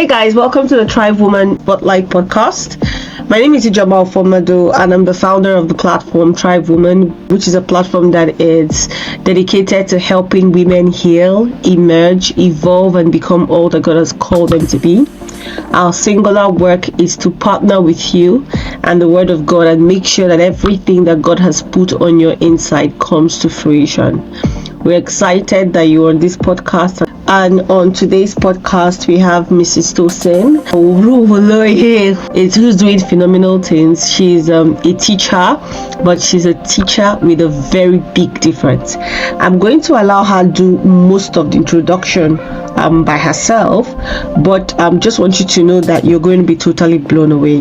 Hey guys, welcome to the Thrivewoman Podcast. My name is Ijamal Fomado and I'm the founder of the platform Thrivewoman, which is a platform that is dedicated to helping women heal, emerge, evolve and become all that God has called them to be. Our singular work is to partner with you and the Word of God and make sure that everything that God has put on your inside comes to fruition. We're excited that you're on this podcast. And on today's podcast, we have Mrs. Tosin Aroloye, who's doing phenomenal things. She's a teacher, but she's a teacher with a very big difference. I'm going to allow her to do most of the introduction by herself, but just want you to know that you're going to be totally blown away.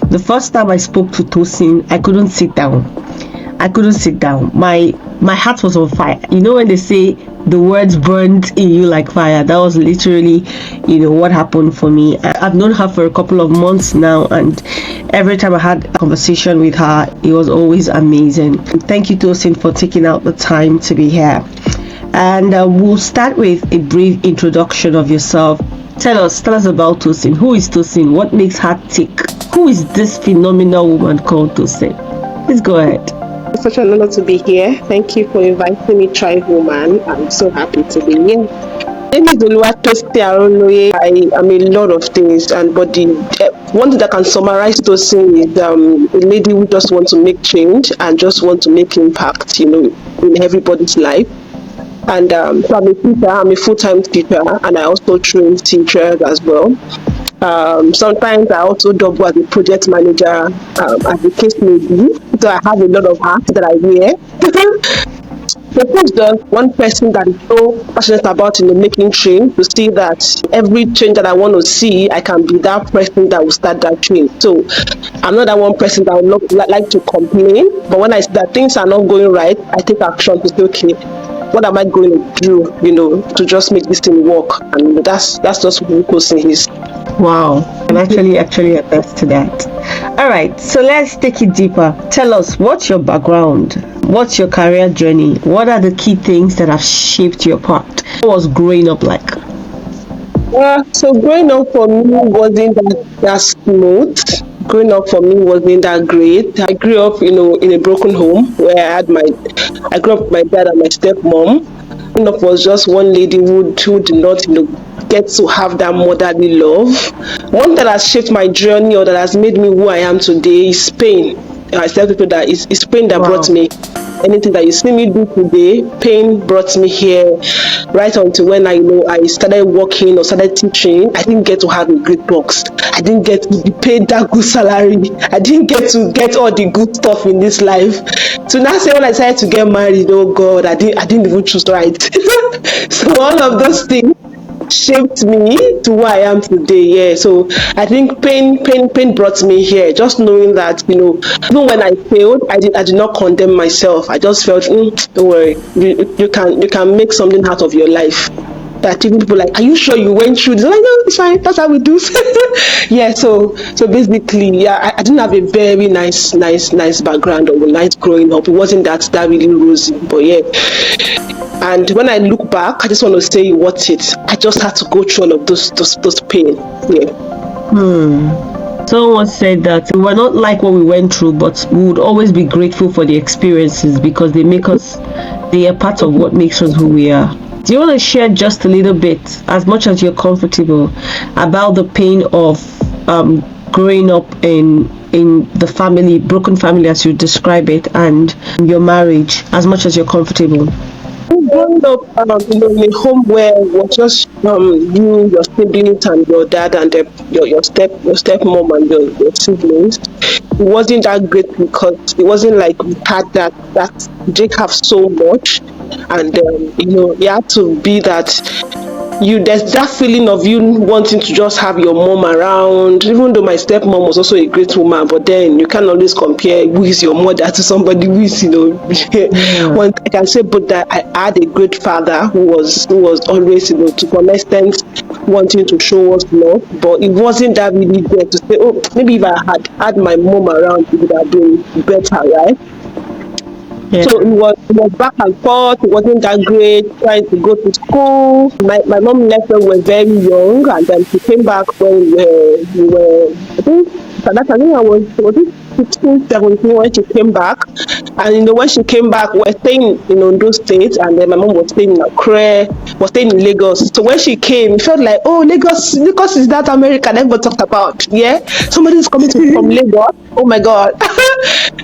The first time I spoke to Tosin, I couldn't sit down. My heart was on fire. You know when they say the words burned in you like fire, that was literally, what happened for me. I've known her for a couple of months now, and every time I had a conversation with her, it was always amazing. Thank you, Tosin, for taking out the time to be here. And we'll start with a brief introduction of yourself. Tell us about Tosin. Who is Tosin? What makes her tick? Who is this phenomenal woman called Tosin? Please go ahead. It's such an honor to be here. Thank you for inviting me, Thrivewoman. I'm so happy to be here. My name is Tosin Aroloye. I am a lot of things, but the one thing that can summarize Tosin is a lady who just wants to make change and just want to make impact, in everybody's life. And so I'm a teacher. I'm a full-time teacher, and I also train teachers as well. Sometimes I also double as a project manager, as the case may be. So I have a lot of hats that I wear. So who's the one person that is so passionate about making change, to see that every change that I want to see, I can be that person that will start that change. So I'm not that one person that would not like to complain, but when I see that things are not going right, I take action to say, okay, what am I going to do, to just make this thing work? And that's just who Tosin is. Wow, I'm actually attest to that. All right, so let's take it deeper. Tell us, what's your background? What's your career journey? What are the key things that have shaped your path? What was growing up like? So growing up for me wasn't that smooth. Growing up for me wasn't that great. I grew up, in a broken home where I grew up with my dad and my stepmom. Growing up was just one lady who did not, get to have that motherly love. One that has shaped my journey or that has made me who I am today is pain. I tell people that it's pain that brought me. Anything that you see me do today, pain brought me here. Right until when I started working or started teaching, I didn't get to have a great box. I didn't get to be paid that good salary. I didn't get to get all the good stuff in this life. So now say when I decided to get married, oh God, I didn't even choose right. So all of those things shaped me to who I am today. Yeah, so I think pain brought me here. Just knowing that, even when I failed, I did not condemn myself. I just felt, don't worry, you can make something out of your life. That even people like, are you sure you went through this? I'm like, no, it's fine. That's how we do. Yeah. So basically, yeah, I didn't have a very nice background or nice growing up. It wasn't that really rosy, but yeah. And when I look back, I just want to say what I just had to go through all of those pain. Yeah. Someone said that we were not like what we went through, but we would always be grateful for the experiences because they are part of what makes us who we are. Do you want to share just a little bit, as much as you're comfortable, about the pain of growing up in the family, broken family as you describe it, and your marriage, as much as you're comfortable? Growing up in a home where it was just you, your siblings, and your dad, and your stepmom and your siblings, it wasn't that great because it wasn't like we had that didn't have so much, and it had to be that there's that feeling of you wanting to just have your mom around. Even though my stepmom was also a great woman, but then you can't always compare who is your mother to somebody who is, One I can say, but that I had a great father who was always, to some extent, wanting to show us love, but it wasn't that really there to say, oh, maybe if I had my mom around, it would have been better, right? Yeah. So it was back and forth. It wasn't that great. Trying to go to school. My mom left when we were very young, and then she came back when we were I think I think I was it 16, 17 when she came back. And when she came back, we were staying in Ondo State, and then my mom was staying in Accra, was staying in Lagos. So when she came, it felt like, oh, Lagos is that America that everybody talked about. Yeah, somebody is coming from Lagos. Oh my God.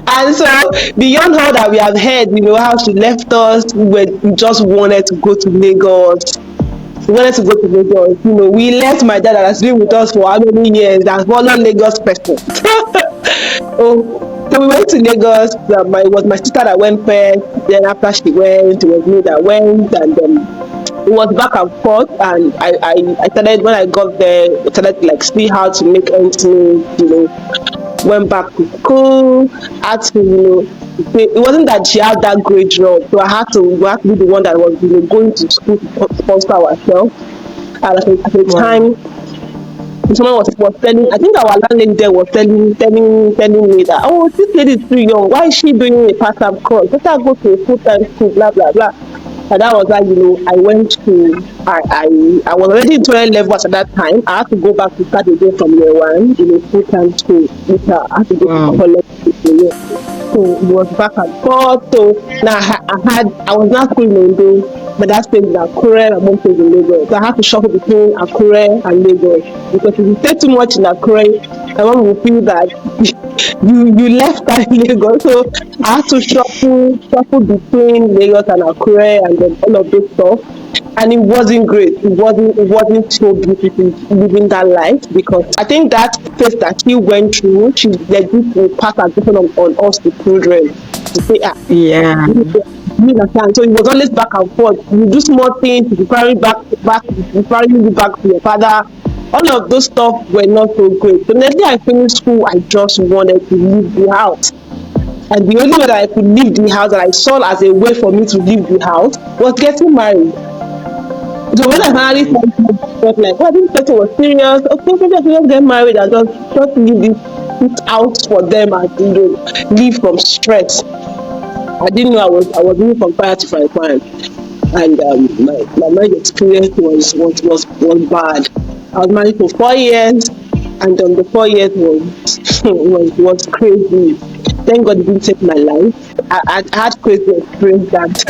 And so beyond all that we have heard, how she left us, we just wanted to go to Lagos. We wanted to go to Lagos. We left my dad that has been with us for how many years, that's one Lagos person. So we went to Lagos. It was my sister that went first. Then after she went, it was me that went, and it was back and forth. And I started, when I got there, I started to see how to make ends meet. Went back to school. Had to, it wasn't that she had that great job, so I had to be the one that was going to school to sponsor ourselves. And at the time, someone was telling, I think our landlady there was telling me that, oh, this lady is too young. Why is she doing a part-time course? Let her go to a full-time school, blah blah blah. And that was I went to I was already in 12 levels at that time. I had to go back to start again from year one in a full-time school. I had to go to college. So it was back and forth. So now I was not schooling in Ondo. My dad stayed in Akure, my mom stayed in Lagos. So I had to shuffle between Akure and Lagos, because if you stay too much in Akure, my mom will feel that you left that in Lagos. So I had to shuffle between Lagos and Akure, and then all of this stuff. And it wasn't great. It wasn't so beautiful living that life, because I think that phase that she went through, she legit passed a different on us, the children. To say, yeah. You understand? So it was always back and forth. You do small things, you carry back to your father. All of those stuff were not so great. So the day I finished school, I just wanted to leave the house. And the only way that I could leave the house, that I saw as a way for me to leave the house, was getting married. So when I finally was like, well, this person was serious. Okay, maybe I should just get married and just leave this out for them, and leave from stress. I didn't know I was moving from fire to fire, and my marriage experience was bad. I was married for 4 years, and the 4 years was crazy. Thank God it didn't take my life. I had crazy experience that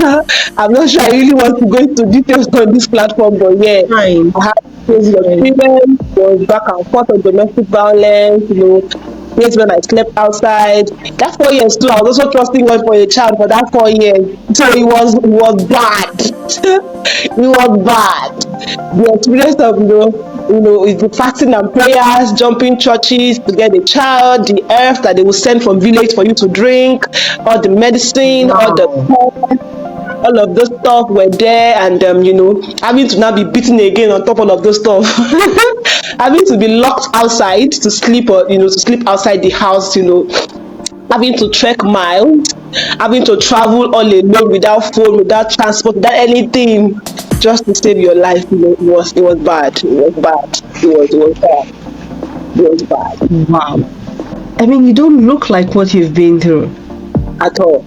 I'm not sure I really want to go into details on this platform, but yeah, Fine. I had crazy experience. Was back and forth on domestic violence, days when I slept outside. That 4 years too, I was also trusting God for a child for that 4 years. So it was bad. It was bad. The experience of the fasting and prayers, jumping churches to get a child, the earth that they will send from village for you to drink, all the medicine, all of those stuff were there, and having to now be beaten again on top of all of those stuff. Having to be locked outside to sleep, or to sleep outside the house, having to trek miles, having to travel all alone, without phone, without transport, without anything, just to save your life. It was bad. It was bad. Wow. I mean, you don't look like what you've been through at all.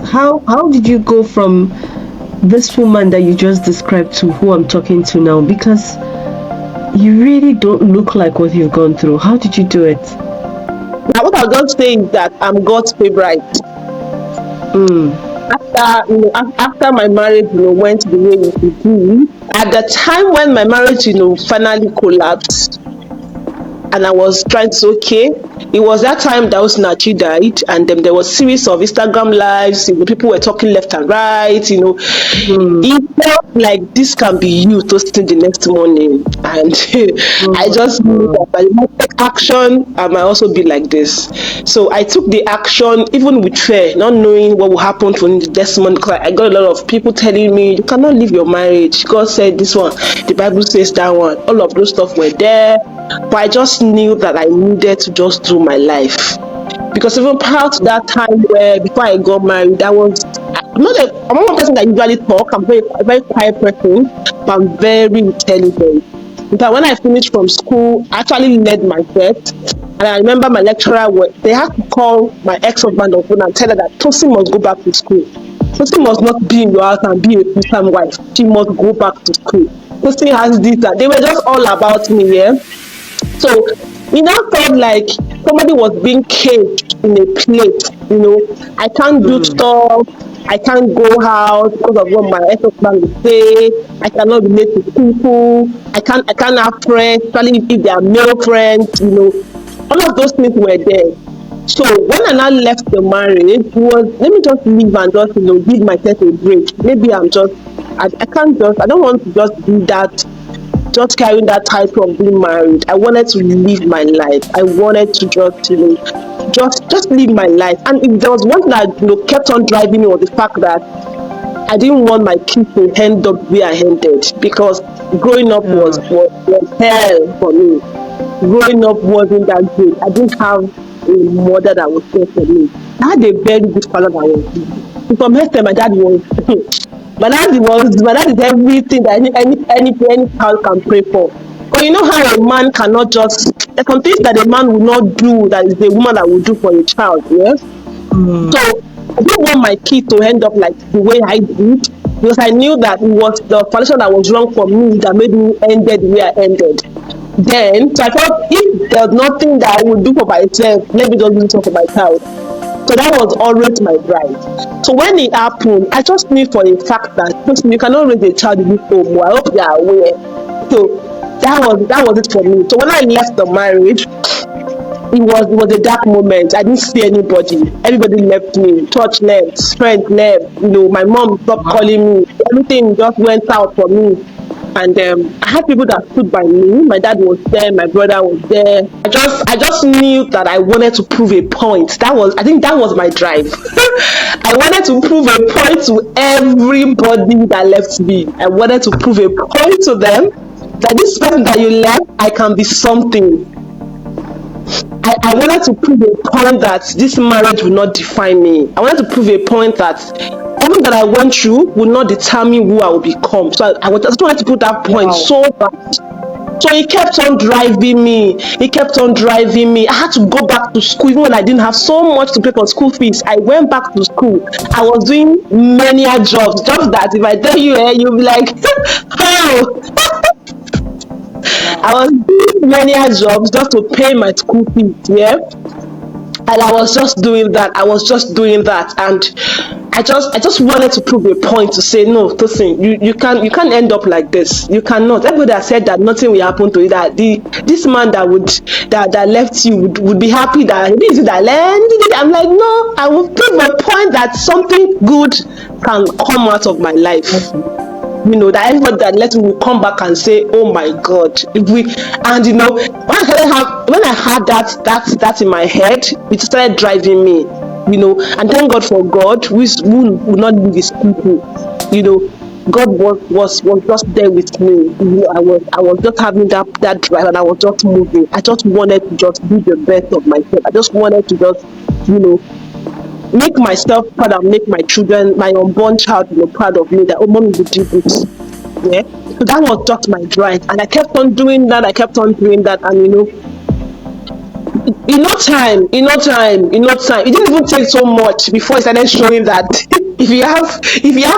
How did you go from this woman that you just described to who I'm talking to now? Because you really don't look like what you've gone through. How did you do it? Now, what I was going to say is that I'm God's favorite. After my marriage, went the way it did, at the time when my marriage, finally collapsed, and I was trying to say, okay, it was that time that Osinachi died, and there was series of Instagram lives, people were talking left and right, It felt like this can be you toasting the next morning, and I just knew that if I take action, I might also be like this. So I took the action, even with fear, not knowing what will happen to the next month, because I got a lot of people telling me, you cannot leave your marriage, God said this one, the Bible says that one, all of those stuff were there. But I just knew that I needed to just do my life, because even prior to that time, where before I got married, I'm not one person that usually talk. I'm a very quiet person, but I'm very intelligent. In fact, when I finished from school, I actually led my test. And I remember my lecturer, they had to call my ex-husband on phone and tell her that Tosin must go back to school. Tosin must not be in your house and be a full-time wife. She must go back to school. Tosin has this, that. They were just all about me, yeah? So it now felt like somebody was being caged in a place, I can't do stuff, I can't go out because of what my ex-husband will say, I cannot relate to people, I can't have friends, especially if they are male friends, all of those things were there. So when I now left the marriage, it was, let me just leave and just, give myself a break. Maybe I don't want to just do that, just carrying that title of being married. I wanted to live my life. I wanted to just live my life. And if there was one thing that kept on driving me was the fact that I didn't want my kids to end up where I ended, because growing up was hell for me. Growing up wasn't that good. I didn't have a mother that was there for me. I had a very good father that was. From her time, my dad was. My dad is everything that any child can pray for. But you know how a man cannot just, there's some things that a man will not do that is the woman that will do for a child, yes? So I didn't want my kid to end up like the way I did, because I knew that it was the foundation that was wrong for me that made me ended where I ended. Then, so I thought, if there's nothing that I would do for myself, let me just do it for my child. So that was always my drive. So when it happened, I just knew for a fact that you cannot raise a child in this home. I hope they are aware. So that was it for me. So when I left the marriage, it was a dark moment. I didn't see anybody. Everybody left me. Church left, friends left. My mom stopped calling me. Everything just went out for me. And I had people that stood by me. My dad was there, my brother was there. I just knew that I wanted to prove a point. I think that was my drive. I wanted to prove a point to everybody that left me. I wanted to prove a point to them that this person that you left, I can be something. I wanted to prove a point that this marriage will not define me. I wanted to prove a point that everything that I went through will not determine who I will become. So I just wanted to put that point so bad. So he kept on driving me. I had to go back to school even when I didn't have so much to pay for school fees. I went back to school. I was doing many jobs that if I tell you, you'll be like, how? I was doing many jobs just to pay my school fees, yeah. And I was just doing that. And I just wanted to prove a point to say, no, Tosin, you can't end up like this. You cannot. Everybody has said that nothing will happen to you. That this man that left you would be happy that this is that land. I'm like, no, I will prove a point that something good can come out of my life. That everybody that left me will come back and say, oh my God, when I had that in my head, it started driving me, and thank God for God, who will not leave his people, God was just there with me. I was just having that drive, and I was just moving. I just wanted to just be the best of myself. I just wanted to just, make myself proud and make my children, my unborn child, proud of me that, oh, mommy, you did this. Yeah. So that was just my drive. And I kept on doing that. And, in no time. It didn't even take so much before I started showing that if you have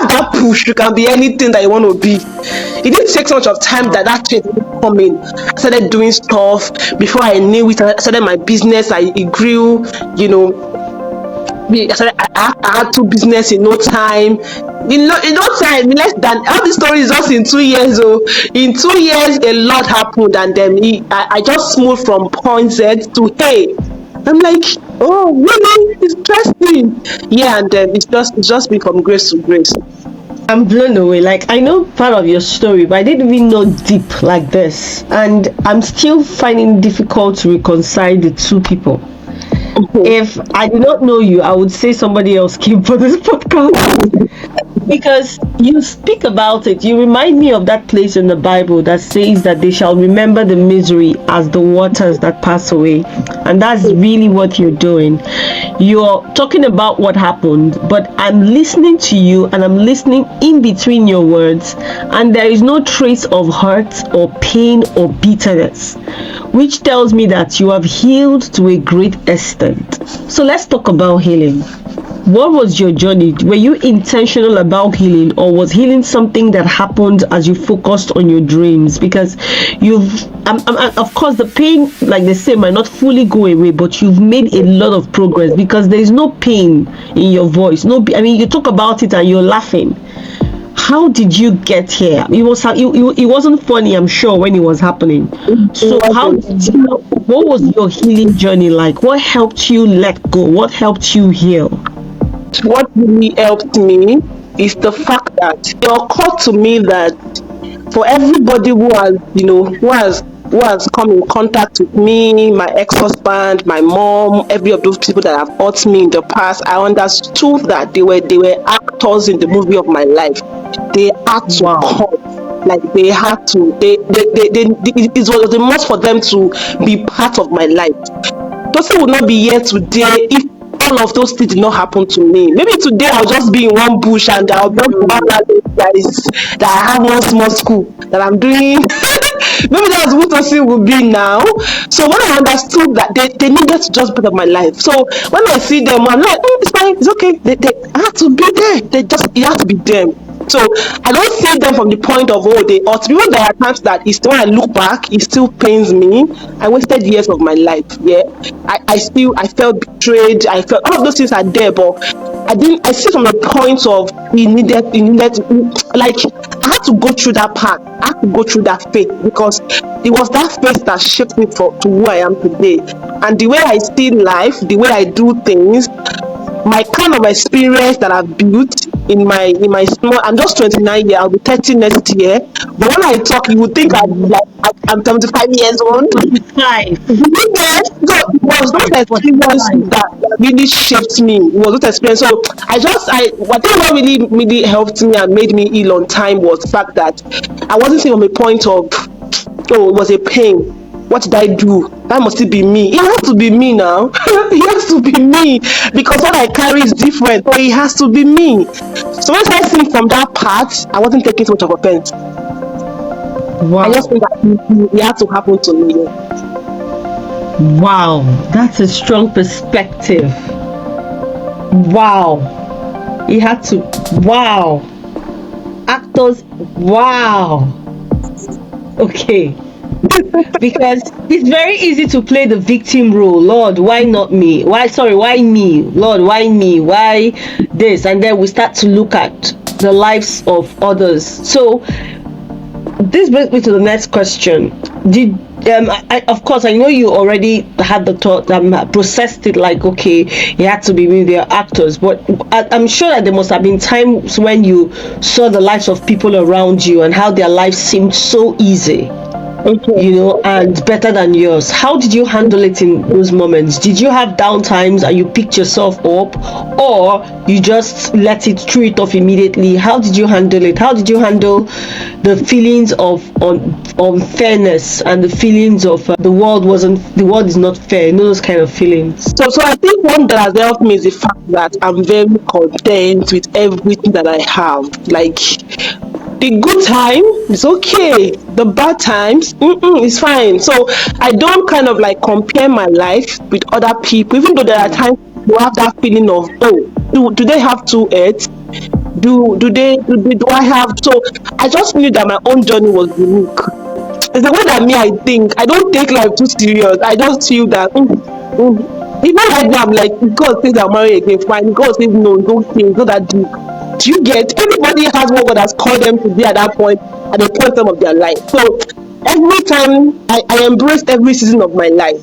that push, you can be anything that you want to be. It didn't take so much of time that change was coming. I started doing stuff. Before I knew it, I started my business. It grew, I had 2 business in no time. In no time, less than all the stories just in 2 years. In 2 years, a lot happened, and then I just moved from point Z to A. I'm like, oh, really interesting. Yeah, and then it's just been from grace to grace. I'm blown away. Like, I know part of your story, but I didn't even know deep like this, and I'm still finding it difficult to reconcile the two people. If I did not know you, I would say somebody else came for this podcast. because you speak about it, you remind me of that place in the Bible that says that they shall remember the misery as the waters that pass away. And that's really what you're doing. You're talking about what happened, but I'm listening to you and I'm listening in between your words, and there is no trace of hurt or pain or bitterness, which tells me that you have healed to a great extent. So let's talk about healing. What was your journey? Were you intentional about healing, or was healing something that happened as you focused on your dreams? Because of course, the pain, like they say, might not fully go away, but you've made a lot of progress because there is no pain in your voice. You talk about it and you're laughing. How did you get here? It wasn't funny, I'm sure, when it was happening. So what was your healing journey like? What helped you let go? What helped you heal? What really helped me is the fact that it occurred to me that for everybody who has come in contact with me, my ex-husband, my mom, every of those people that have hurt me in the past, I understood that they were actors in the movie of my life. They had to come. Like they had to. It was a must for them to be part of my life. Tosin would not be here today if all of those things did not happen to me. Maybe today I'll just be in one bush and I'll be that I have one small school that I'm doing. Maybe that's what Tosin will be now. So when I understood that they needed to just be part of my life. So when I see them, I'm like, it's fine, it's okay. They have to be there. It has to be them. So I don't see them from the point of they ought. Even there are times that when I look back, it still pains me. I wasted years of my life. Yeah, I felt betrayed. I felt all of those things are there, but I see from the point of it needed like I had to go through that path. I had to go through that faith because it was that faith that shaped me to who I am today. And the way I see life, the way I do things, my kind of experience that I've built in my small, I'm just 29 years, I'll be 30 next year. But when I talk, you would think I'm 75 years old. 25. So it was not experience that really shaped me. It was not experience. So whatever really helped me and made me heal on time was the fact that I wasn't seeing from a point of, it was a pain. What did I do? That must be me. It has to be me now. It has to be me because what I carry is different. But it has to be me. So when I see from that part, I wasn't taking so much of offense. Wow. I just think that it had to happen to me. Wow, that's a strong perspective. Wow. It had to. Wow. Actors. Wow. Okay. Because it's very easy to play the victim role. Lord, why not me? Why me? Lord, why me? Why this? And then we start to look at the lives of others. So this brings me to the next question. Of course, I know you already had the thought, processed it like, okay, it had to be me, they're actors. But I'm sure that there must have been times when you saw the lives of people around you and how their lives seemed so easy. Okay. And better than yours. How did you handle it in those moments? Did you have down times and you picked yourself up, or you just threw it off immediately? How did you handle it? How did you handle the feelings of unfairness and the feelings of the world is not fair? Those kind of feelings. So I think one that has helped me is the fact that I'm very content with everything that I have. Like, the good time is okay, the bad times it's fine. So I don't kind of like compare my life with other people, even though there are times you have that feeling of, do they have 2 heads? Do I have? So I just knew that my own journey was unique. It's the way that I think. I don't take life too serious. I just feel that even right now I'm like, God says I'll marry again, fine. God says no, don't think, it's not that deep. Do you get? Everybody has what God has called them to be at that point, at the point of their life. So every time I embraced every season of my life.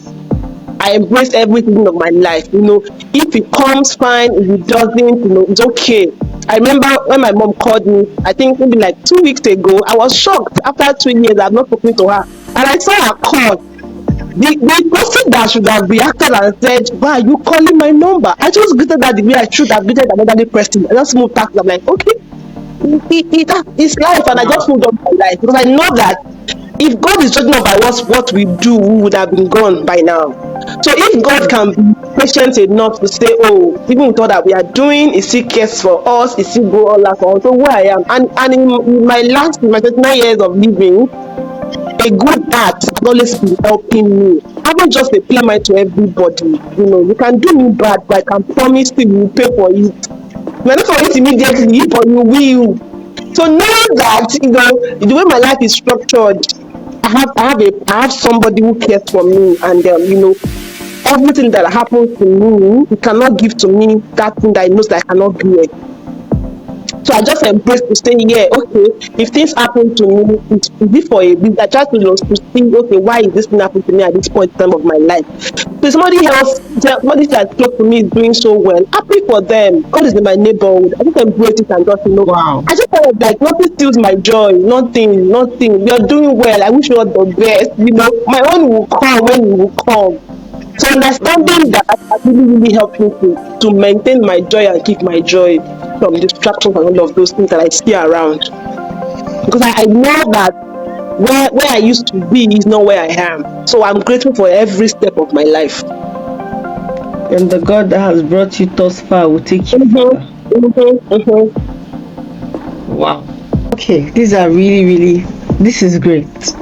If it comes, fine. If it doesn't, it's okay. I remember when my mom called me, I think maybe like 2 weeks ago, I was shocked. After 2 years, I've not spoken to her. And I saw her call. The person that should have reacted and said, why are you calling my number? I just greeted that the way I should have greeted another person. I just moved back. I'm like, okay. it's life, and I just moved on my life because I know that if God is judging us by what we do, we would have been gone by now. So if God can be patient enough to say, oh, even with all that we are doing, He still cares for us, He still go all that for us. So where I am, and in my 39 years of living, a good heart has always been helping me. I haven't just a play mind to everybody. You can do me bad, but I can promise you will pay for it. You may not for it immediately, but you will. So now that the way my life is structured, I have somebody who cares for me, and everything that happens to me, he cannot give to me that thing that he knows that I cannot do it. So I just embrace to say, yeah, okay, if things happen to me, it's for a reason. I try to think, okay, why is this thing happening to me at this point in time of my life? So somebody that close to me is doing so well, happy for them. God is in my neighborhood. I just embrace it and just, Wow. I just felt like nothing steals my joy. Nothing. You're doing well. I wish you all the best. My own will come when it will come. So understanding that has really helped me to maintain my joy and keep my joy from distractions and all of those things that I see around. Because I know that where I used to be is not where I am. So I'm grateful for every step of my life. And the God that has brought you thus far will take you far. Wow. Okay, this is great.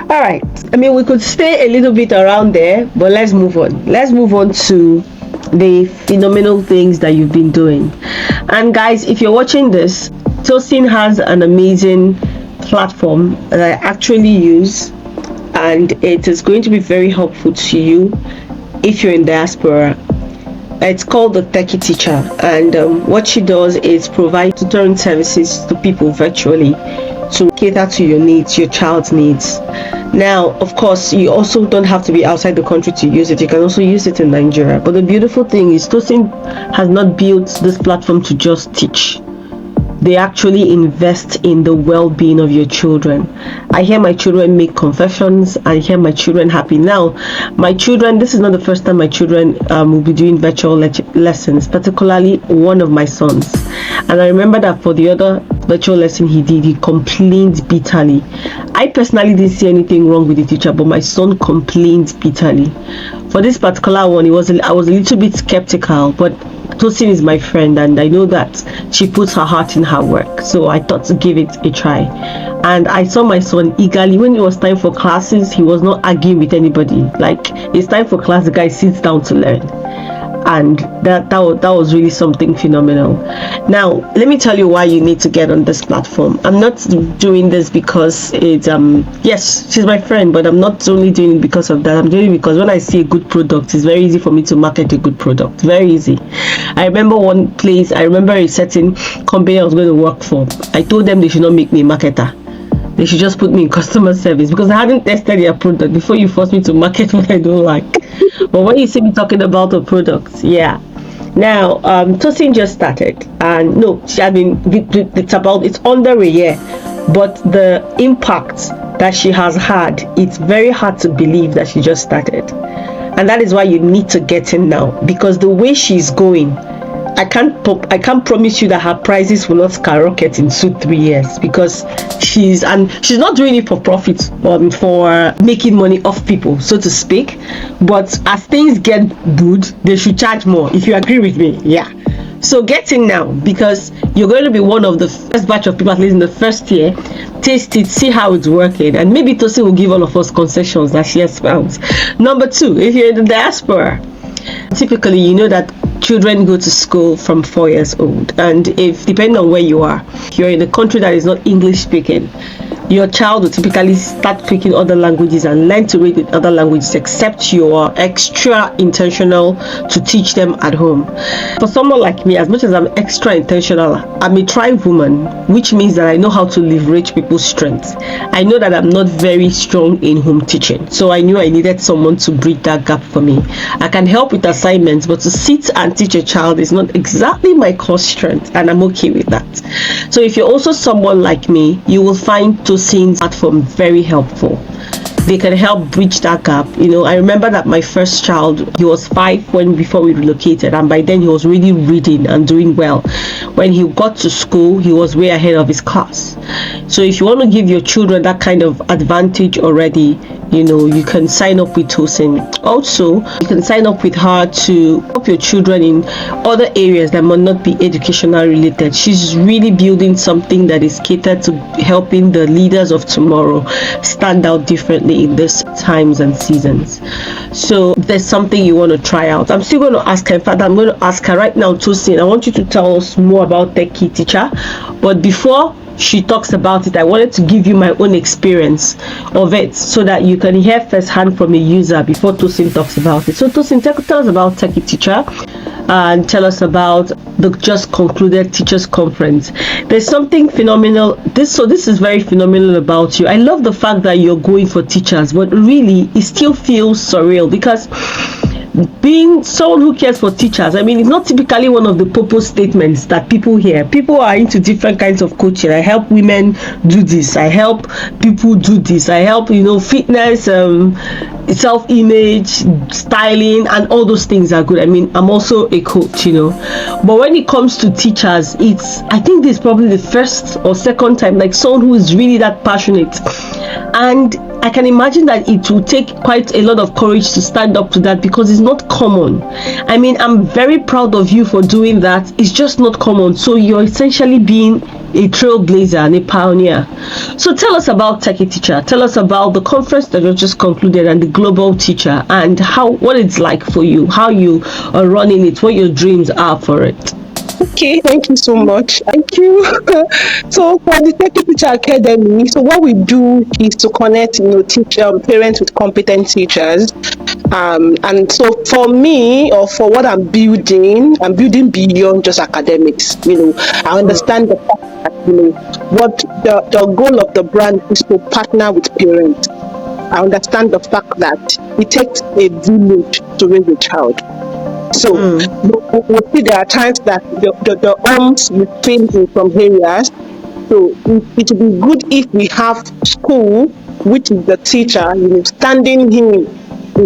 All right. I mean, we could stay a little bit around there, but let's move on. Let's move on to the phenomenal things that you've been doing. And guys, if you're watching this, Tosin has an amazing platform that I actually use, and it is going to be very helpful to you if you're in diaspora. It's called the Techie Teacher, and what she does is provide tutoring services to people virtually to cater to your needs, your child's needs. Now, of course, you also don't have to be outside the country to use it. You can also use it in Nigeria. But the beautiful thing is Tosin has not built this platform to just teach. They actually invest in the well-being of your children. I hear my children make confessions. I hear my children happy. Now, my children, this is not the first time my children will be doing virtual lessons, particularly one of my sons. And I remember that for the other virtual lesson he complained bitterly. I personally didn't see anything wrong with the teacher, but my son complained bitterly. For this particular one, I was a little bit skeptical, but Tosin is my friend, and I know that she puts her heart in her work, so I thought to give it a try. And I saw my son eagerly. When it was time for classes, he was not arguing with anybody. Like, it's time for class, the guy sits down to learn. And that was really something phenomenal. Now, let me tell you why you need to get on this platform. I'm not doing this because it's yes, she's my friend, but I'm not only doing it because of that. I'm doing it because when I see a good product, it's very easy for me to market a good product. Very easy. I remember one place, a certain company I was going to work for. I told them they should not make me a marketer. They should just put me in customer service because I hadn't tested their product before you force me to market what I don't like. But when you see me talking about the products, yeah. Now, Tosin just started, and no, it's under a year, but the impact that she has had, it's very hard to believe that she just started. And that is why you need to get in now, because the way she's going, I can't promise you that her prices will not skyrocket in 2-3 years, because she's not doing it for profit, for making money off people, so to speak. But as things get good, they should charge more. If you agree with me, yeah. So get in now, because you're going to be one of the first batch of people, at least in the first year. Taste it, see how it's working, and maybe Tosin will give all of us concessions that she has found. Number 2, if you're in the diaspora, typically you know that children go to school from 4 years old, and if depending on where you are, if you're in a country that is not English speaking, your child will typically start speaking other languages and learn to read with other languages, except you are extra intentional to teach them at home. For someone like me, as much as I'm extra intentional, I'm a Thrivewoman, which means that I know how to leverage people's strengths. I know that I'm not very strong in home teaching, so I knew I needed someone to bridge that gap for me. I can help with assignments, but to sit and teach a child is not exactly my core strength, and I'm okay with that. So if you're also someone like me, you will find Tosin's platform very helpful. They can help bridge that gap. I remember that my first child, he was 5 before we relocated, and by then he was really reading and doing well. when he got to school, he was way ahead of his class. So if you want to give your children that kind of advantage already, you can sign up with Tosin. Also, you can sign up with her to help your children in other areas that might not be educational related. She's really building something that is catered to helping the leaders of tomorrow stand out differently in these times and seasons. So there's something you want to try out. I'm still going to ask her. In fact, I'm going to ask her right now, Tosin, I want you to tell us more about Techie Teacher. But before she talks about it, I wanted to give you my own experience of it so that you can hear firsthand from a user before Tosin talks about it. So Tosin, tell us about Techie Teacher and tell us about the just concluded teachers conference. There's something phenomenal. This is very phenomenal about you. I love the fact that you're going for teachers, but really it still feels surreal because being someone who cares for teachers, I mean, it's not typically one of the purpose statements that people hear. People are into different kinds of coaching. I help women do this. I help people do this. I help, fitness, self-image, styling, and all those things are good. I mean, I'm also a coach, But when it comes to teachers, I think this is probably the first or second time, like someone who is really that passionate. And I can imagine that it will take quite a lot of courage to stand up to that because it's not common. I mean, I'm very proud of you for doing that. It's just not common. So you're essentially being a trailblazer and a pioneer. So tell us about Techie Teacher. Tell us about the conference that you just concluded and the global teacher and what it's like for you, how you are running it, what your dreams are for it. Okay, thank you so much. Thank you. So for the Techie Teacher Academy, so what we do is to connect, parents with competent teachers. And so for me, or for what I'm building beyond just academics. I understand the fact that, what the goal of the brand is to partner with parents. I understand the fact that it takes a village to raise a child. So we see there are times that the arms will fail in some areas. So it would be good if we have school, which is the teacher, standing in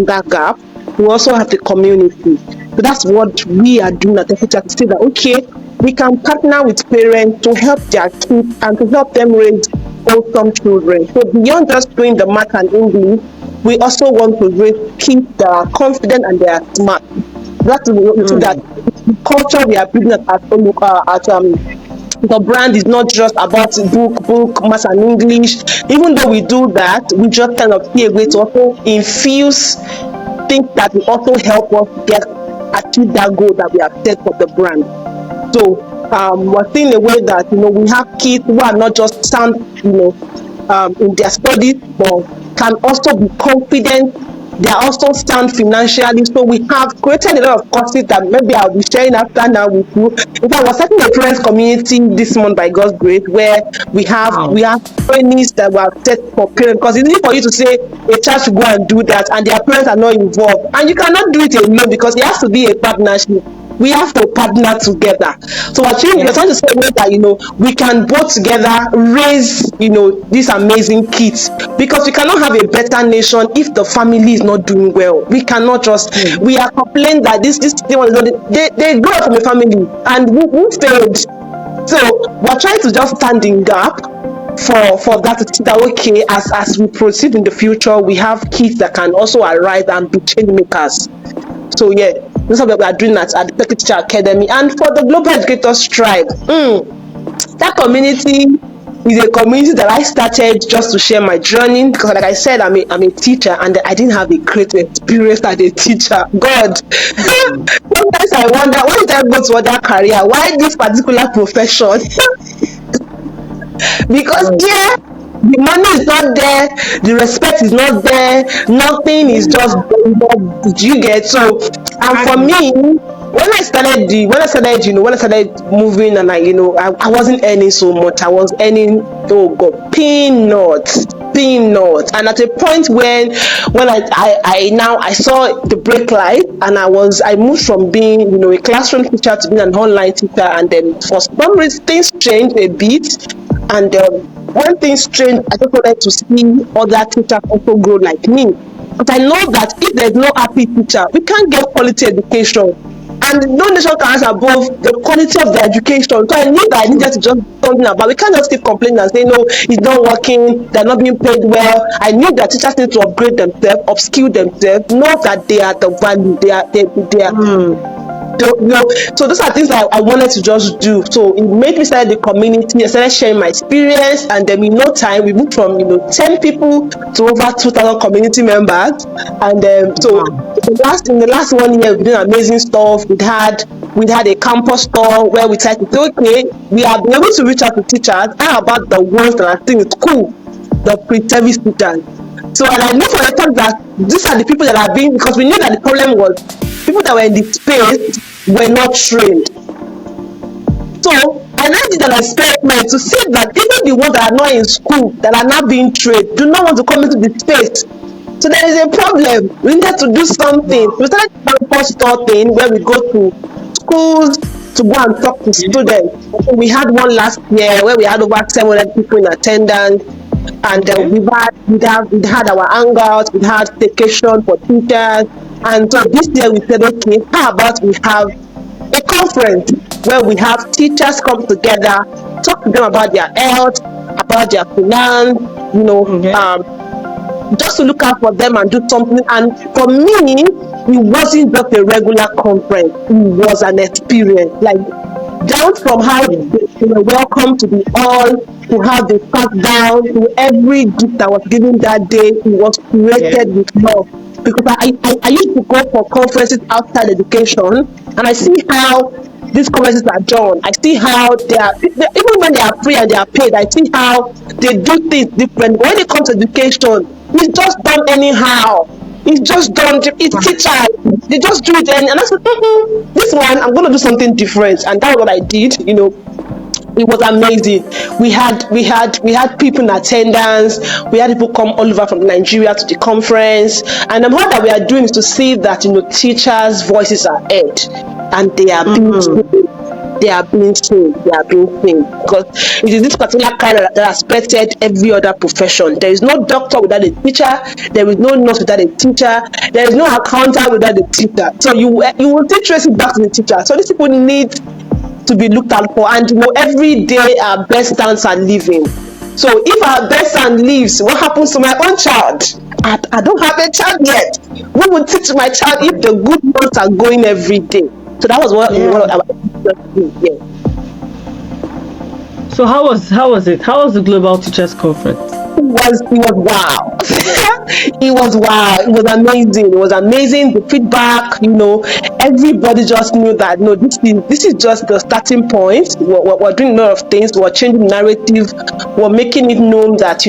that gap. We also have the community. So that's what we are doing at the teacher to say that, okay, we can partner with parents to help their kids and to help them raise awesome children. So beyond just doing the math and English, we also want to raise kids that are confident and they are smart. That's that culture we are building at the brand is not just about book, math and English. Even though we do that, we just kind of see a way to also infuse things that will also help us achieve that goal that we have set for the brand. So we're seeing a way that we have kids who are not just sound in their studies, but can also be confident. They are also sound financially. So we have created a lot of courses that maybe I'll be sharing after now with you. In fact, we're starting a parents community this month by God's grace, where we have trainings that were set for parents. Because it's easy for you to say a child should go and do that, and their parents are not involved. And you cannot do it alone because it has to be a partnership. We have to partner together. So we're trying to say that we can both together raise these amazing kids, because we cannot have a better nation if the family is not doing well. We cannot just we are complaining that this they grow up from a family and who failed. So we're trying to just stand in gap for that, okay, as we proceed in the future, we have kids that can also arise and be change makers. So yeah, this is what we are doing at the Techie Teacher Academy. And for the Global Educators Tribe, that community is a community that I started just to share my journey, because like I said, I'm a teacher and I didn't have a great experience as a teacher. God, sometimes I wonder, why did I go to other career? Why this particular profession? Because the money is not there, the respect is not there, nothing is just did you get? So and for me, when I started moving, and I wasn't earning so much. I was earning peanuts. And at a point when I saw the break light, and I moved from being a classroom teacher to being an online teacher, and then for some reason things changed a bit. And when things changed, I just wanted to see other teachers also grow like me. But I know that if there's no happy teacher, we can't get quality education. And no nation can rise above the quality of the education. So I knew that I needed to just do something about. We can't just keep complaining and say no, it's not working, they're not being paid well. I knew that teachers need to upgrade themselves, upskill themselves, know that they are the value, they are. So those are things that I wanted to just do. So it made me start the community. I started sharing my experience, and then in no time we moved from 10 people to over 2,000 community members. And so in the last 1 year, we've done amazing stuff. We had a campus store where we tried to say, okay, we have been able to reach out to teachers. How about the ones that I think it's cool, the pre-service teachers? So, and I know for a fact that these are the people that are being, because we knew that the problem was people that were in the space were not trained. So, and I did an experiment to see that even the ones that are not in school, that are not being trained, do not want to come into the space. So there is a problem. We needed to do something. We started a campus store thing where we go to schools to go and talk to students. So we had one last year where we had over 700 people in attendance. And we had our hangouts, we had vacation for teachers, and so this year we said, okay, how about we have a conference where we have teachers come together, talk to them about their health, about their finance, just to look out for them and do something. And for me, it wasn't just a regular conference; it was an experience, like down from how they were welcome to the hall, to how they sat down, to every gift that was given that day. It was created with love. Because I used to go for conferences outside education, and I see how these conferences are done. I see how they are, even when they are free and they are paid, I see how they do things different. When it comes to education, it's just done anyhow. It's just done, it's teachers. They just do it, and I said, this one, I'm going to do something different. And that's what I did, It was amazing. We had people in attendance. We had people come all over from Nigeria to the conference. And what that we are doing is to see that teachers' voices are heard, and they are being seen. They are being seen. Because it is this particular kind that has affected every other profession. There is no doctor without a teacher. There is no nurse without a teacher. There is no accountant without a teacher. So you will take trace it back to the teacher. So these people need to be looked out for, and every day our best sons are leaving. So if our best son leaves, what happens to my own child? I don't have a child yet. Who will teach my child if the good ones are going every day? So that was what our yeah. So how was it? How was the Global Teachers Conference? It was wow. It was wow. It was amazing. It was amazing. The feedback, everybody just knew that this is just the starting point. We're doing a lot of things. We're changing narrative. We're making it known that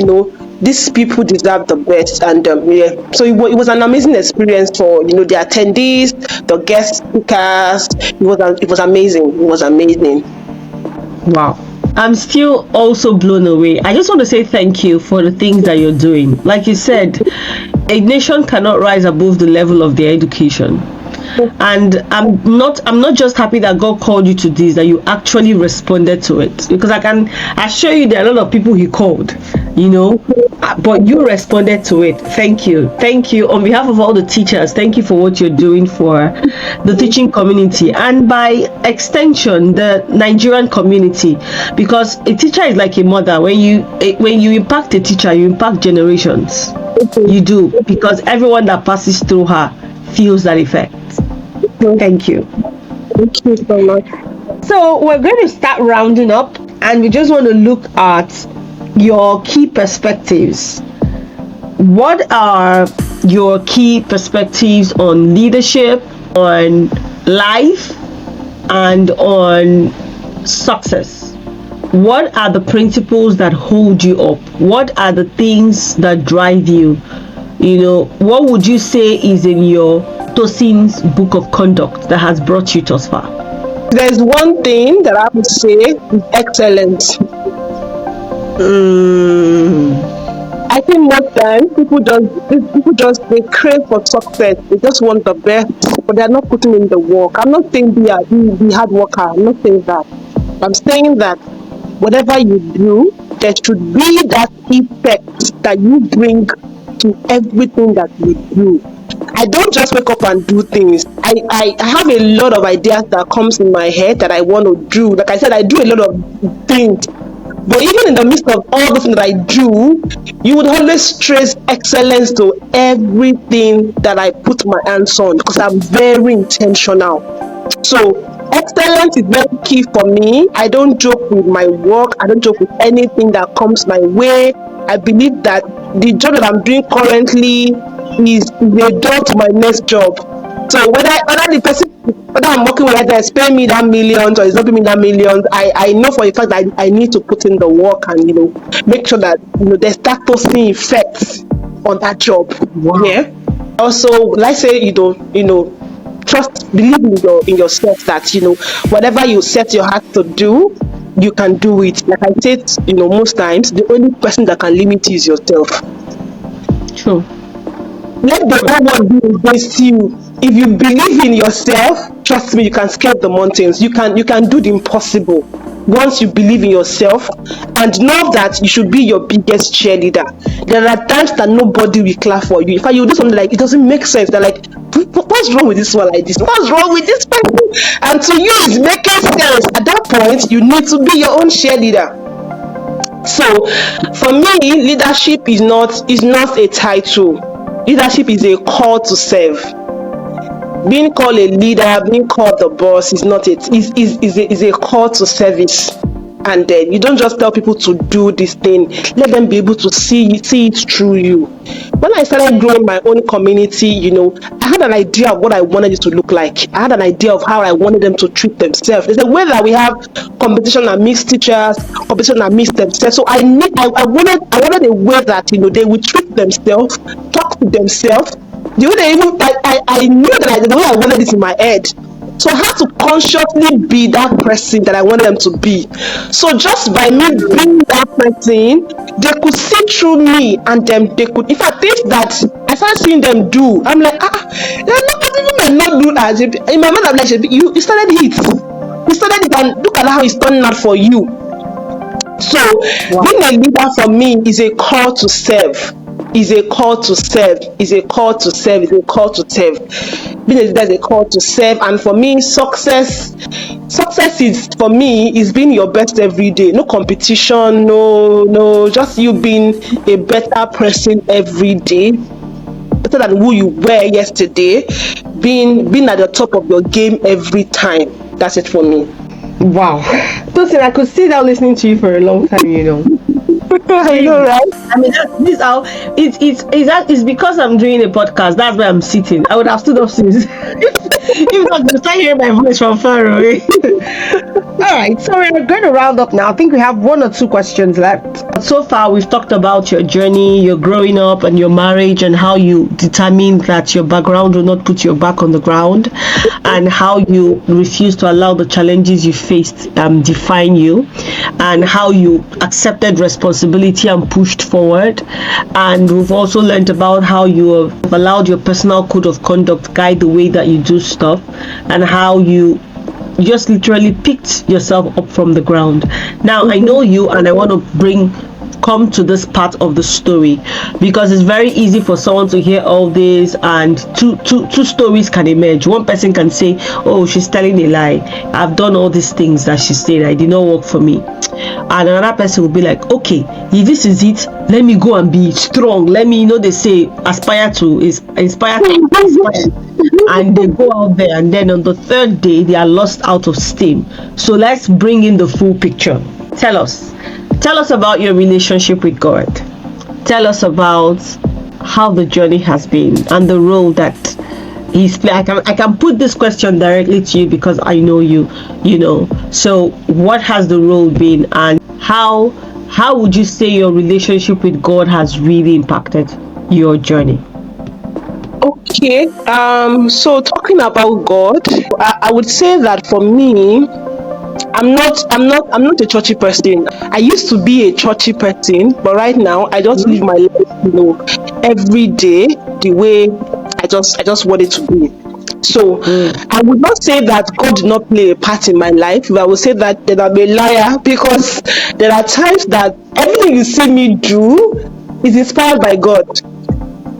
these people deserve the best. And so it was an amazing experience for the attendees, the guest speakers. It was amazing. It was amazing. Wow. I'm still also blown away. I just want to say thank you for the things that you're doing. Like you said, a nation cannot rise above the level of their education. And I'm not just happy that God called you to this, that you actually responded to it, because I can assure you there are a lot of people he called, but you responded to it. Thank you on behalf of all the teachers. Thank you for what you're doing for the teaching community, and by extension the Nigerian community, because a teacher is like a mother. When you impact a teacher, you impact generations. You do, because everyone that passes through her feels that effect. Thank you. Thank you so much. So we're going to start rounding up, and we just want to look at your key perspectives. What are your key perspectives on leadership, on life, and on success? What are the principles that hold you up? What are the things that drive you? What would you say is in your Tosin's book of conduct that has brought you thus far? There's one thing that I would say is excellence. I think most times people just they crave for success. They just want the best, but they're not putting in the work. I'm not saying be hard worker. I'm not saying that. I'm saying that whatever you do, there should be that effect that you bring to everything that you do. I don't just wake up and do things. I have a lot of ideas that comes in my head that I want to do. Like I said, I do a lot of things. But even in the midst of all the things that I do, you would always trace excellence to everything that I put my hands on, because I'm very intentional. So excellence is very key for me. I don't joke with my work. I don't joke with anything that comes my way. I believe that the job that I'm doing currently is a door to my next job. So whether I'm working with, whether it's paying me that millions or it's not paying me that millions, I know for a fact that I need to put in the work and make sure that there's that positive effects on that job. Wow. Yeah. Also, let's say believe in yourself that whatever you set your heart to do, you can do it. Like I said, most times the only person that can limit you is yourself. True. Let the whole world be against you. If you believe in yourself, trust me, you can scale the mountains. You can do the impossible once you believe in yourself, and know that you should be your biggest cheerleader. There are times that nobody will clap for you. In fact, you do something like it doesn't make sense. They're like, what's wrong with this one like this? What's wrong with this person? And to you, it's making sense. At that point, you need to be your own cheerleader. So, for me, leadership is not a title. Leadership is a call to serve. Being called a leader, being called the boss is not it. Is a call to service. And then you don't just tell people to do this thing. Let them be able to see it through you. When I started growing my own community, I had an idea of what I wanted it to look like. I had an idea of how I wanted them to treat themselves. There's a way that we have competition amidst teachers, competition amidst themselves. So I wanted a way that they would treat themselves, talk to themselves. The way they even I knew that the way I wanted this in my head. So I had to consciously be that person that I wanted them to be. So just by me being that person, they could see through me, and then they could, if I think that I started seeing them do, I'm like, people might not do that. In my mind, I'm like, you started it. You started it, and look at how it's turning out for you. So being a leader for me is a call to serve. Is a call to serve. Is a call to serve. Is a call to serve. Being a leader is a call to serve. And for me, success is being your best every day. No competition. No, just you being a better person every day, better than who you were yesterday. Being at the top of your game every time. That's it for me. Wow, Tosin, I could sit down listening to you for a long time. I know, right? I mean, it's because I'm doing a podcast. That's why I'm sitting. I would have stood up since. If not, you start hearing my voice from far away. All right, so we're going to round up now. I think we have one or two questions left. So far, we've talked about your journey, your growing up, and your marriage, and how you determined that your background will not put your back on the ground, and how you refuse to allow the challenges you faced define you, and how you accepted responsibility and pushed forward. And we've also learned about how you have allowed your personal code of conduct guide the way that you do stuff, and how you just literally picked yourself up from the ground. Now I know you, and I want to come to this part of the story, because it's very easy for someone to hear all this, and two stories can emerge. One person can say, oh, she's telling a lie, I've done all these things that she said, it did not work for me. And another person will be like, okay, if this is it, let me go and be strong. Let me, they say inspire to inspire. And they go out there, and then on the third day they are lost out of steam. So let's bring in the full picture. Tell us about your relationship with God. Tell us about how the journey has been and the role that He's played. I can put this question directly to you because I know you. So what has the role been, and how would you say your relationship with God has really impacted your journey? Okay. So talking about God, I would say that for me, I'm not a churchy person. I used to be a churchy person, but right now I just live my life, every day the way I just want it to be. So I would not say that God did not play a part in my life. But I would say that I'm a liar, because there are times that everything you see me do is inspired by God.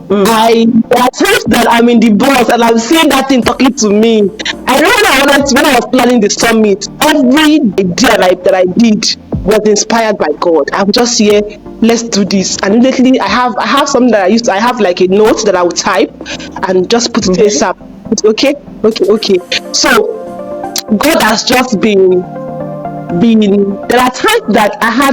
There are times that I'm in the bus and I'm seeing that thing talking to me. I remember when I was planning the summit, every idea that I did was inspired by God. I would just hear, let's do this. And immediately I have something that I have like a note that I would type and just put it ASAP. Okay. So God has just been there are times that I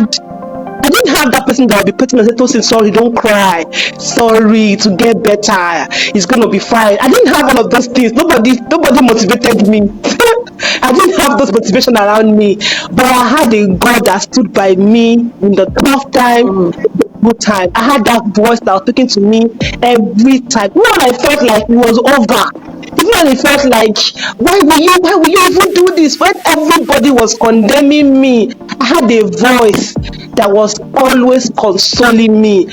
didn't have that person that would be putting and say, Tosin, sorry, don't cry. Sorry, to get better. It's gonna be fine. I didn't have all of those things. Nobody motivated me. I didn't have those motivation around me. But I had a God that stood by me in the tough time, the good time. I had that voice that was talking to me every time. Even when I felt like it was over. Even when it felt like, why will you even do this? When everybody was condemning me, I had a voice that was always consoling me.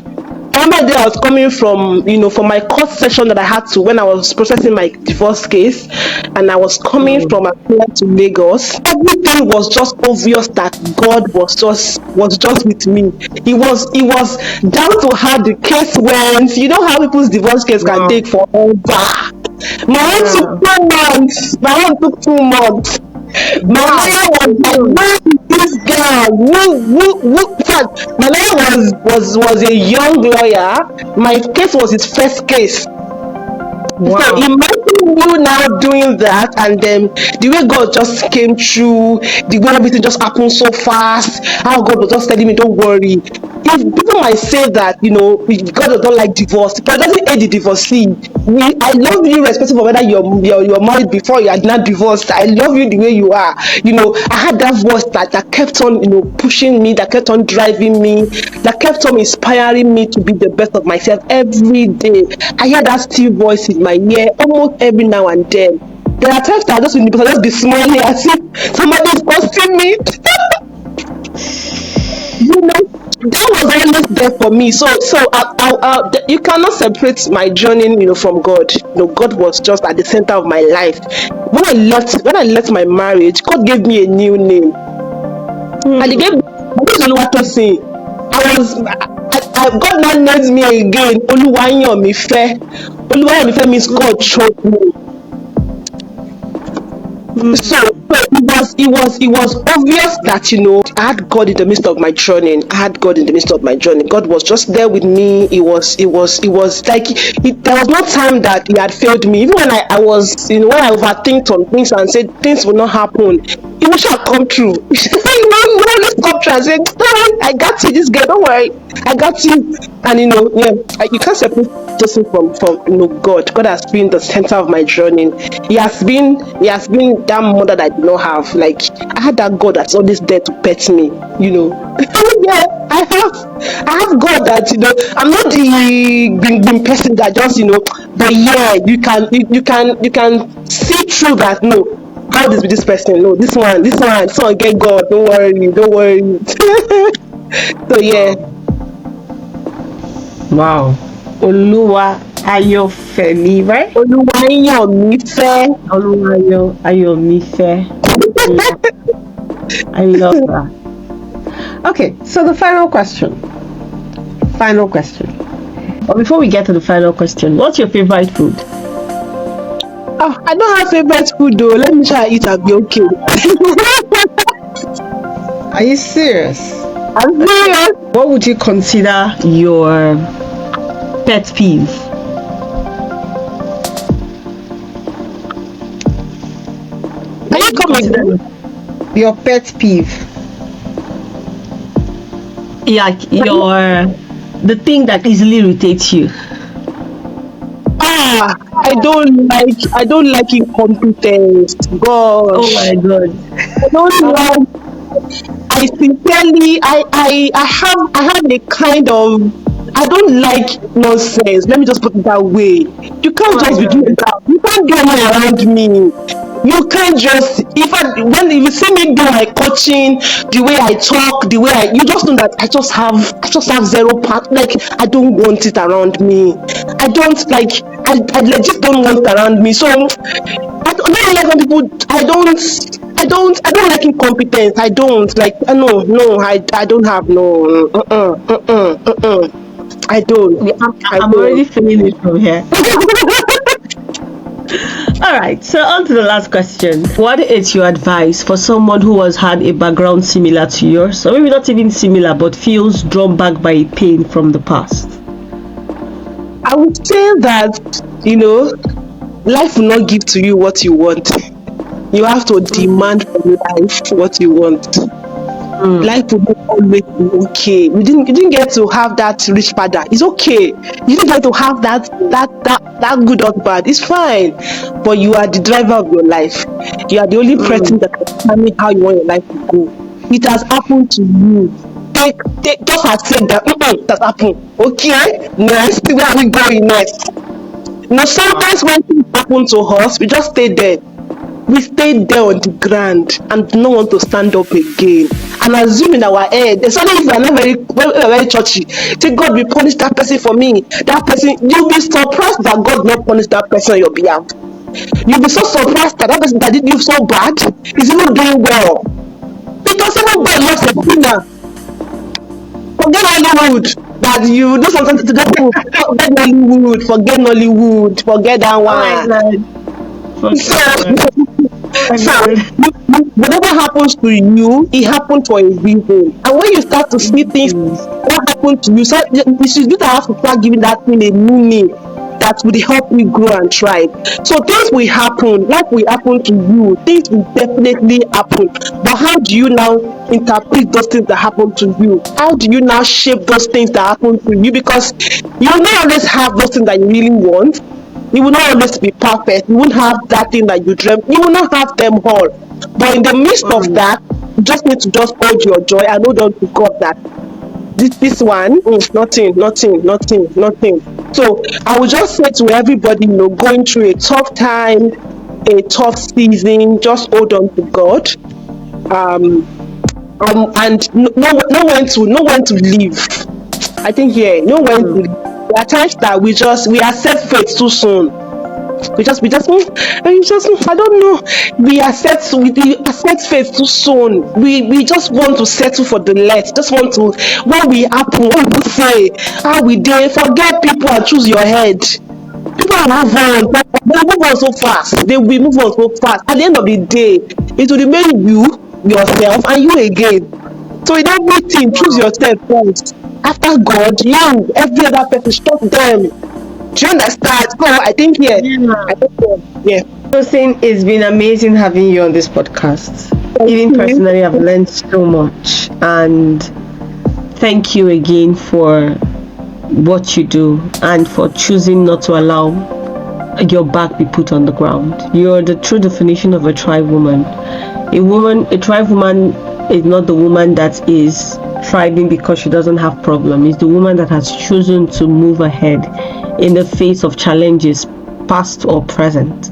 I remember I was coming from my court session that I had to when I was processing my divorce case, and I was coming from Accra to Lagos. Everything was just obvious that God was just with me. It was down to how the case went. You know how people's divorce case can take forever. My own took 2 months. My lawyer was like, this guy, in fact, my lawyer was a young lawyer. My case was his first case. Wow. So imagine you now doing that, and then the way God just came through, the way everything just happened so fast, how God was just telling me, don't worry. If people might say that, God don't like divorce, but it doesn't hate the divorcee. I love you irrespective of whether you're married before you are not divorced. I love you the way you are. I had that voice that kept on, pushing me, that kept on driving me, that kept on inspiring me to be the best of myself every day. I hear that still voice in my ear almost every now and then. There are times that I just be smiling as if somebody's posting me. That was always there for me. So you cannot separate my journey, from God. God was just at the center of my life. When I left my marriage, God gave me a new name, and He gave me Tosin. God now names me again. Oluwayanmife. Oluwayanmife means God chose me. So it was obvious that I had God in the midst of my journey. God was just there with me. It was like there was no time that He had failed me. Even when I was when I overthinked on things and said things will not happen, He will shall come true. Let's come true and say, I got you, this girl, don't worry, I got you. And you can't separate Tosin from God. God has been the center of my journey. He has been that mother that I did not have. Like, I had that God that's always there to pet me. Yeah, I have God that I'm not the being person that just but yeah, you can see through that. No, God is with this person. No, this one get God. Don't worry. So yeah. Wow. Oluwa Ayofemi, right? Oluwayanmife. Ayofemi. I love that. Okay, so the final question. But before we get to the final question, what's your favorite food? Oh, I don't have favorite food though. Let me try eat and be okay. Are you serious? I'm serious. What would you consider your pet peeve? Are you coming? Your pet peeve? Like the thing that easily irritates you. I don't like incompetence. God. Oh my God. I don't like. I sincerely, I have a kind of. I don't like nonsense. Let me just put it that way. You can't just be doing that. You can't do it around me. You can't just when you see me do my coaching, the way I talk, the way you just know that I just have zero part. Like, I don't want it around me. I don't like. I legit don't want it around me. So I don't like when people. I don't like incompetence. I don't like. No. I don't have no. I don't. I'm already feeling it from here. All right, so on to the last question. What is your advice for someone who has had a background similar to yours, or maybe not even similar, but feels drawn back by a pain from the past? I would say that, life will not give to you what you want. You have to demand from life what you want. Life will not always be okay. You didn't get to have that rich father. It's okay. You didn't get to have that good husband. It's fine. But you are the driver of your life. You are the only person that can determine how you want your life to go. It has happened to you. Just accept that it has happened. Okay? Next, where are we going next? Sometimes when things happen to us, we just stay there. We stayed there on the ground and do not want to stand up again. And assuming our head, especially if we are not very churchy, say God will punish that person for me. That person, you'll be surprised that God will not punish that person on your behalf. You'll be so surprised that person that did you so bad is even doing well. Because even God loves a sinner. Forget Hollywood. That you do something to that people. Forget Nollywood. Forget that one. So whatever happens to you, it happened for a reason. And when you start to see things that happen to you, so you should have to start giving that thing a meaning that will help you grow and thrive. So things will happen, like will happen to you. Things will definitely happen. But how do you now interpret those things that happen to you? How do you now shape those things that happen to you? Because you will not always have those things that you really want. You will not always be perfect. You won't have that thing that you dreamt. You will not have them all. But in the midst of that, you just need to just hold your joy and hold on to God that this one, nothing. So I would just say to everybody, going through a tough time, a tough season, just hold on to God. And know when to leave. I think know when to leave. There are times that we accept faith too soon. I don't know. We accept faith too soon. We just want to settle for the less. Just want to what we say, how we dare forget people and choose your head. People are move on. They move on so fast. They will move on so fast. At the end of the day, it will remain you, yourself, and you again. So in everything, choose yourself first. After God, every other person, stop them. Do you understand? So I think yeah. Tosin, it's been amazing having you on this podcast. Even personally, I've learned so much, and thank you again for what you do and for choosing not to allow your back be put on the ground. You're the true definition of a tribe woman. A tribe woman is not the woman that is thriving because she doesn't have problems. It's the woman that has chosen to move ahead in the face of challenges, past or present.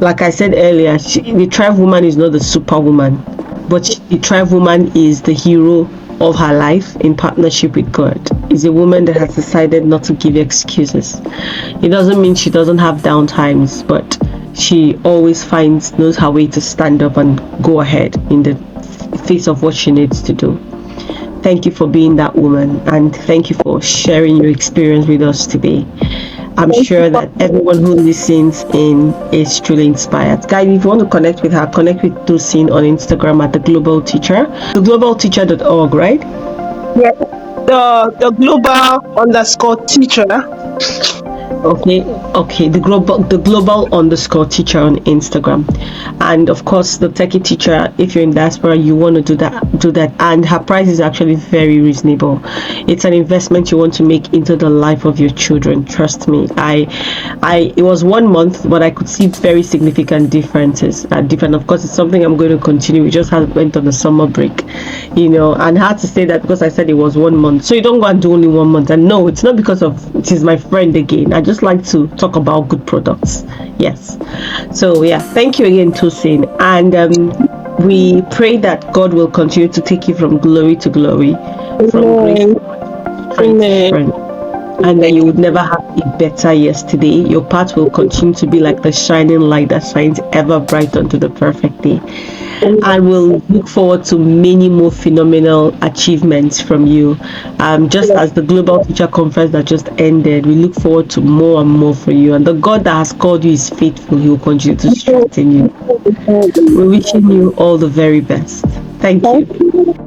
Like I said earlier, the tribe woman is not the superwoman, but the tribe woman is the hero of her life in partnership with God. Is a woman that has decided not to give excuses. It doesn't mean she doesn't have down times, but she always knows her way to stand up and go ahead in the face of what she needs to do. Thank you for being that woman, and thank you for sharing your experience with us today. I'm sure that everyone who listens in is truly inspired. Guys, if you want to connect with her, connect with Tosin on Instagram at The Global Teacher. theglobalteacher.org, right? Yeah. The global_teacher. Okay. The global _teacher on Instagram. And of course, the techie teacher, if you're in diaspora, you want to do that. And her price is actually very reasonable. It's an investment you want to make into the life of your children. Trust me. It was 1 month, but I could see very significant differences. Of course, it's something I'm going to continue. We just went on a summer break, and I had to say that because I said it was 1 month. So you don't go and do only 1 month. And no, it's not because she's my friend again. I just like to talk about good products. Yes. So yeah, thank you again, Tosin, and we pray that God will continue to take you from glory to glory, from grace to strength. and that you would never have a better yesterday. Your path will continue to be like the shining light that shines ever bright unto the perfect day. And we'll look forward to many more phenomenal achievements from you. Just as the Global Teacher Conference that just ended, we look forward to more and more for you. And the God that has called you is faithful. He will continue to strengthen you. We're wishing you all the very best. Thank you.